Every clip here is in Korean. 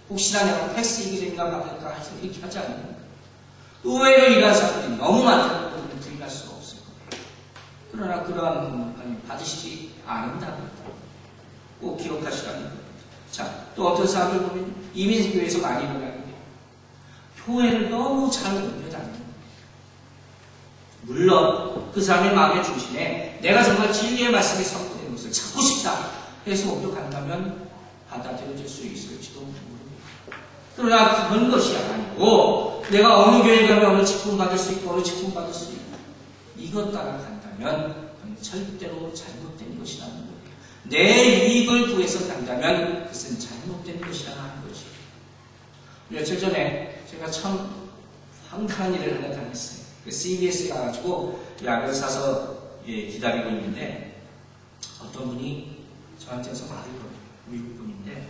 혹시나 내가 패스 이기인가 받을까 해서 이렇게 하지 않습니까? 의외로 이러한 사람들이 너무 많다는 것을 부인할 수가 없을 거예요. 그러나 그러한 부분을 받으시지 않는다는 것. 꼭 기억하시라는 것. 자, 또 어떤 사람을 보면 이미 교회에서 많이 일어나는 게 교회를 너무 잘 옮겨다니는 거예요. 물론 그 사람의 마음의 중심에 내가 정말 진리의 말씀이 선포되는 것을 찾고 싶다 해서 옮겨간다면 받아들여질 수 있을지도 모릅니다. 그러나 그런 것이 아니고 내가 어느 교회에 가면 어느 직분 받을 수 있고 어느 직분 받을 수 있고 이것 따라 간다면 그건 절대로 잘못된 것이라는 거예요. 내 유익을 구해서 간다면 그것은 잘못된 것이라는 것이에요. 며칠 전에 제가 참 황당한 일을 하나 당했어요. CBS에 가가지고 약을 사서 기다리고 있는데 어떤 분이 저한테서 말을 걸어요. 미국 분인데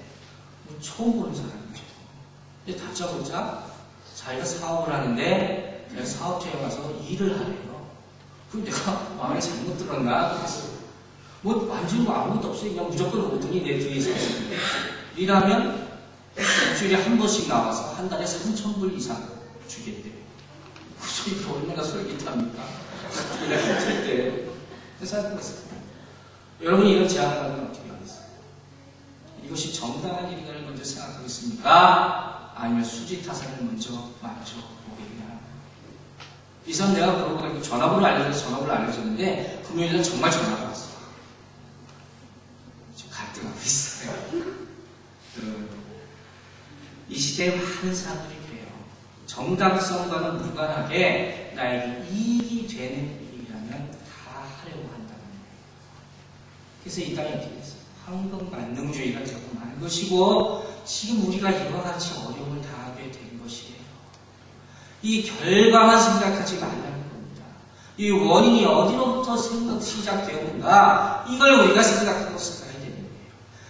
처음 보는 사람이죠. 근데 다짜고짜 자기가 사업을 하는데 제가 사업체에 가서 일을 하래요. 그럼 내가 마음에 잘못 들었나? 그래서 완전히 아무것도 없어요. 그냥 무조건 오더니 내 뒤에 있었는데 일하면 일주일에 한 번씩 나와서 한 달에 3,000불 이상 주겠대요. 그래서 이거 얼마나 솔깃합니까? 일할 때. 그래서 여러분이 이런 제안을 하면 어떻게 하겠어요? 이것이 정당한 일인가를 먼저 생각하겠습니까? 아니면 수지타산을 먼저 만져보겠냐? 이 사람 내가 그러고 전화번호 알려줬는데 금요일날 정말 전화가 왔어요. 지금 갈등하고 있어요. 이 시대에 많은 사람들이 그래요. 정당성과는 무관하게 나에게 이익이 되는 일이라면 다 하려고 한다는 거예요. 그래서 이 땅에 어떻게 됐어요? 황금만능주의가 자꾸 많은 것이고 지금 우리가 이와 같이 어려움을 당하게 된 것이에요. 이 결과만 생각하지 말라는 겁니다. 이 원인이 어디로부터 시작되었는가 이걸 우리가 생각하고 살아야 되는 거예요.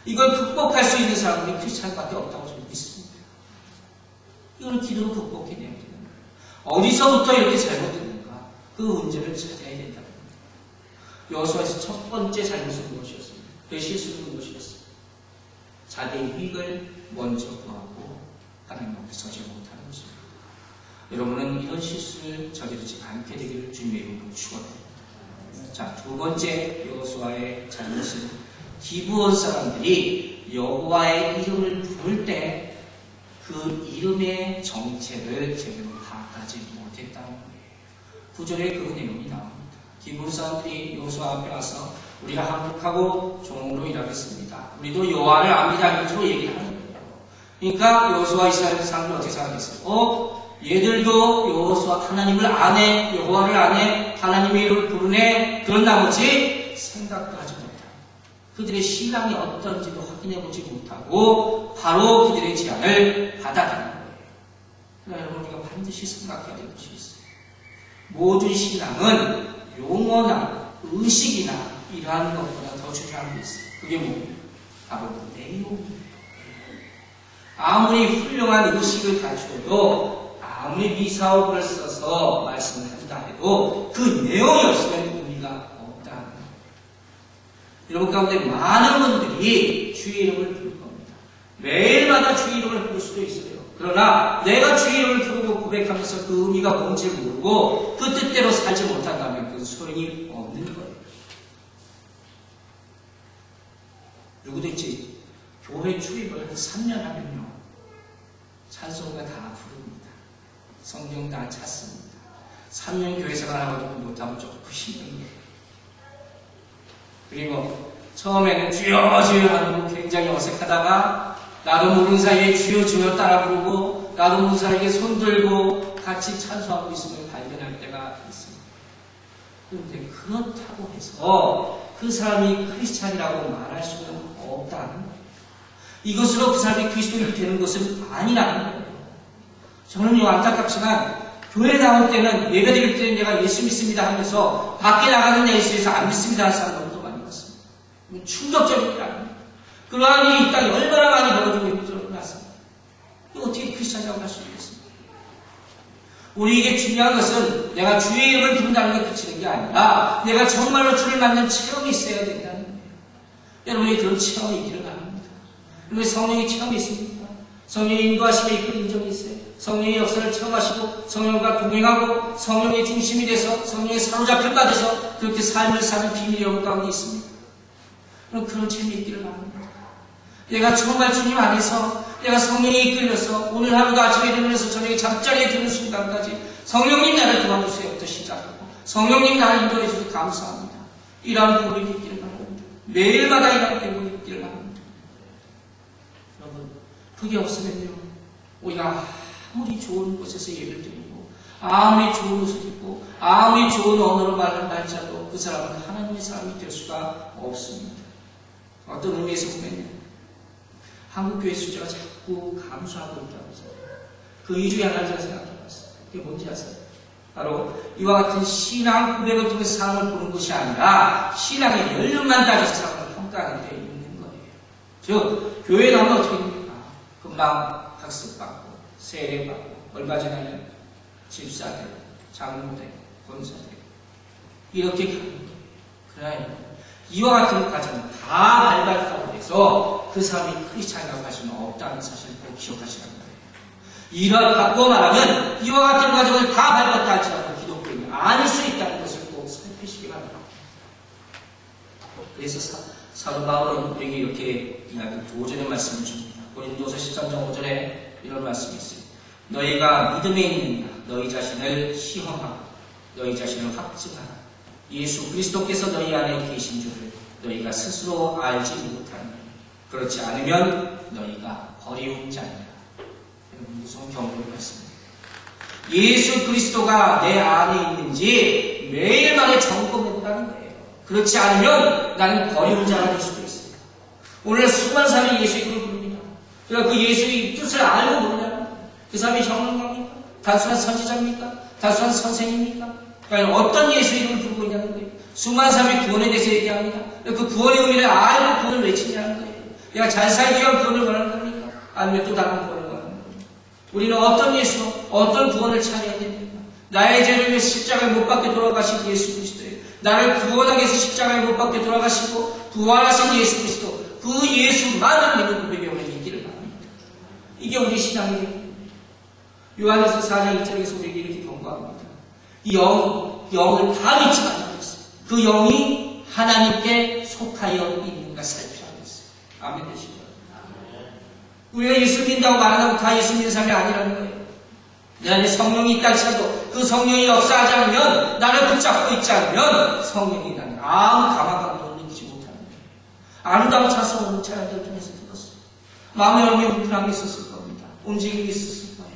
이걸 극복할 수 있는 사람이 크리스찬밖에 없다고 저는 믿습니다. 이걸 기도로 극복해내야 되는 거예요. 어디서부터 이렇게 잘못됐는가 그 문제를 찾아야 된다는 겁니다. 여호수아에서 첫 번째 잘못은 무엇이었습니까? 그 실수는 무엇이었습니까? 자기의 이익을 먼저 구하고 하나님 앞에 서지 못하는 것입니다. 여러분은 이런 실수를 저지르지 않게 되기를 주님의 이름으로 축원합니다. 자, 두 번째 여호수아의 잘못은 기브온 사람들이 여호와의 이름을 부를 때 그 이름의 정체를 제대로 파악하지 못했다는 거예요. 9절에 그 내용이 나옵니다. 기브온 사람들이 여호수아 앞에 와서 우리가 항복하고 종으로 일하겠습니다. 우리도 여호와를 압니다. 이렇게 얘기를 하는 거예요. 그러니까 여호수아 이스라엘 사람들은 어떻게 생각했어요? 얘들도 여호수아 하나님을 안 해, 여호와를 안 해, 하나님의 이름을 부르네. 그런 나머지 생각도 하지 못하고 그들의 신앙이 어떤지도 확인해보지 못하고 바로 그들의 제안을 받아들이는 거예요. 그러나 여러분 우리가 반드시 생각해야 될 것이 있어요. 모든 신앙은 용어나 의식이나 이러한 것보다 더 중요한 게 있어요. 그게 뭡니까? 바로 내용입니다. 아무리 훌륭한 의식을 갖추어도 아무리 미사오를 써서 말씀을 한다 해도 그 내용이 없으면 의미가 없다. 여러분 가운데 많은 분들이 주의 이름을 부를 겁니다. 매일마다 주의 이름을 부를 수도 있어요. 그러나 내가 주의 이름을 부르고 고백하면서 그 의미가 뭔지 모르고 그 뜻대로 살지 못한다면 그 소용이 없는 거예요. 누구도 있지 교회 출입을 한 3년 하면요 찬송가 다 부릅니다. 성경 다 찾습니다. 3년 교회 생활하고도 못하면 조금 힘듭니다. 그리고 처음에는 주여 주여 하는 거 굉장히 어색하다가 나도 모르는 사이에 주여 주여 따라 부르고 나도 모르는 사이에 손 들고 같이 찬송하고 있음을 발견할 때가 있습니다. 그런데 그렇다고 해서 그 사람이 크리스찬이라고 말할 수는 없다는 거예요. 이것으로 그 사람이 그리스도인이 되는 것은 아니라는 거예요. 저는요 안타깝지만 교회 나올 때는 예배 드릴 때는 내가 예수 믿습니다 하면서 밖에 나가는 예수에서 안 믿습니다 하는 사람들도 많이 봤습니다. 충격적인 일 아닙니다. 그러한 일이 이 땅에 얼마나 많이 벌어지고 있는 났습니다. 이거 어떻게 크리스찬이라고 할 수 있겠습니까? 우리에게 중요한 것은 내가 주의 이름을 부른다는 게 그치는 게 아니라 내가 정말로 주를 만난 체험이 있어야 된다는 거예요. 여러분이 그런 체험이 있기를 바랍니다. 여러분 성령의 체험이 있습니까? 성령의 인도하심에 이끌린 적이 있어요. 성령의 역사를 체험하시고 성령과 동행하고 성령의 중심이 돼서 성령의 사로잡힐 바 돼서 그렇게 삶을 사는 비밀이 여러분 가운데 있습니다. 그럼 그런 재미 있기를 바랍니다. 내가 정말 주님 안에서 내가 성령에 이끌려서 오늘 하루도 아침에 일어나서 저녁에 잠자리에 드는 순간까지 성령님 나를 도와주세요부터 시작하고 성령님 나를 인도해 주셔서 감사합니다. 이러한 고백이 있기를 바랍니다. 매일마다 이러한 고백이 있기를 바랍니다. 여러분, 그게 없으면요, 우리가 아무리 좋은 곳에서 예배를 드리고 아무리 좋은 옷을 입고 아무리 좋은 언어로 말한다 할지라도 그 사람은 하나님의 사람이 될 수가 없습니다. 어떤 의미에서 보면요, 한국교회 숫자가 자꾸 감소하고 있다고 해서 그 이유에 하나를 제가 생각해봤어요. 그게 뭔지 아세요? 바로 이와 같은 신앙 고백을 통해서 사람을 보는 것이 아니라 신앙의 연륜만 따져서 사람을 평가하는 데 있는 거예요. 즉, 교회에 나오면 어떻게 됩니까? 금방 학습받고 세례받고 얼마 전에는 집사되고 장로되고 권사되고 이렇게 가는 거예요. 그러나 이와 같은 과정은 다 밟았다고 해서 그 사람이 크리스찬이라고 할 수는 없다는 사실을 꼭 기억하시라는 거예요. 이러한 바꾸어 말하면 이와 같은 과정을 다 밟았다 할지라도 기독교인이 아닐 수 있다는 것을 꼭 살피시기 바랍니다. 그래서 사도 바울은 우리에게 이렇게 도전의 말씀을 줍니다. 고린도서 13장 5절에 이런 말씀이 있어요. 너희가 믿음에 있는가 너희 자신을 시험하고 너희 자신을 확증하라. 예수 그리스도께서 너희 안에 계신 줄을 너희가 스스로 알지 못하니 그렇지 않으면 너희가 버리운 자니라. 무슨 경고를 했습니다. 예수 그리스도가 내 안에 있는지 매일만에 점검해보라는 거예요. 그렇지 않으면 나는 버리운 자가 될 수도 있어요. 오늘 수많은 사람이 예수 이름을 부릅니다. 그러니까 그 예수의 뜻을 알고 부르냐는 거예요. 그 사람이 전문가입니까? 단순한 선지자입니까? 단순한 선생입니까? 그러니까 어떤 예수 이름을 부르고 있냐는 거예요. 수많은 사람이 구원에 대해서 얘기합니다. 그 구원의 의미를 알고 구원을 외치냐는 거예요. 내가 잘 살기 위한 구원을 원하는 겁니까? 아니면 또 다른 구원을 원하는 겁니까? 우리는 어떤 예수, 어떤 구원을 찾아야 됩니까? 나의 죄를 위해 십자가에 못 박게 돌아가신 예수 그리스도예요. 나를 구원하기 위해서 십자가에 못 박게 돌아가시고 부활하신 예수 그리스도, 그 예수만을 믿는 고백이 오늘 있기를 바랍니다. 이게 우리 신앙이에요. 요한에서 4장 2절에서 우리에게 이렇게 경고합니다. 이 영을 다 믿지 말라고 했어요. 그 영이 하나님께 속하여 있는가 살피라고 했어요. 아멘 되시죠? 우리가 예수 믿는다고 말한다고 다 예수 믿는 사람이 아니라는 거예요. 내 안에 성령이 있다 할지라도 그 성령이 역사하지 않으면, 나를 붙잡고 있지 않으면 성령이 나는 아무 감화감도 느끼지 못하는 거예요. 아름다운 찬송을 찬양들 중에서 들었어요. 마음의 열매 불편함이 있었을 겁니다. 움직임이 있었을 거예요.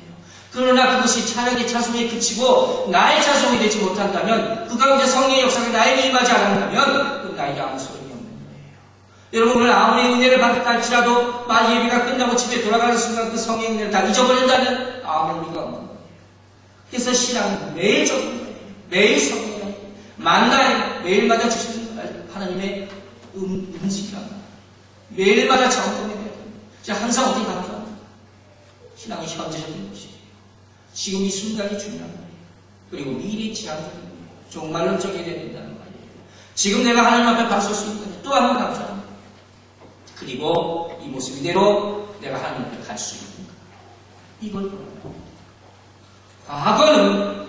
그러나 그것이 찬양의 찬송에 그치고 나의 찬송이 되지 못한다면, 그 가운데 성령의 역사가 나에게 임하지 않는다면 그 나에게 아무 소용이 없는 거예요. 여러분, 오늘 아무리 은혜를 받았다 할지라도 만 예배가 끝나고 집에 돌아가는 순간 그 성령의 은혜를 다 잊어버린다면 아무 의미가 없는 거예요. 그래서 신앙은 매일 적은 거예요. 매일 성령을 만나요. 매일마다 주시는 하나님의 음식이란 말이에요. 매일마다 점검해야 돼요. 항상 어디 가는가? 신앙이 현재적인 것이에요. 지금 이 순간이 중요한 거예요. 그리고 미리 지향적인 거예요. 종말론 적이 되야 된다는 말이에요. 지금 내가 하나님 앞에 바설 수 있는 또 한 번 감사합니다. 그리고 이 모습 이대로 내가 하나님 앞에 갈 수 있는가? 이걸 보는 거예요. 과거는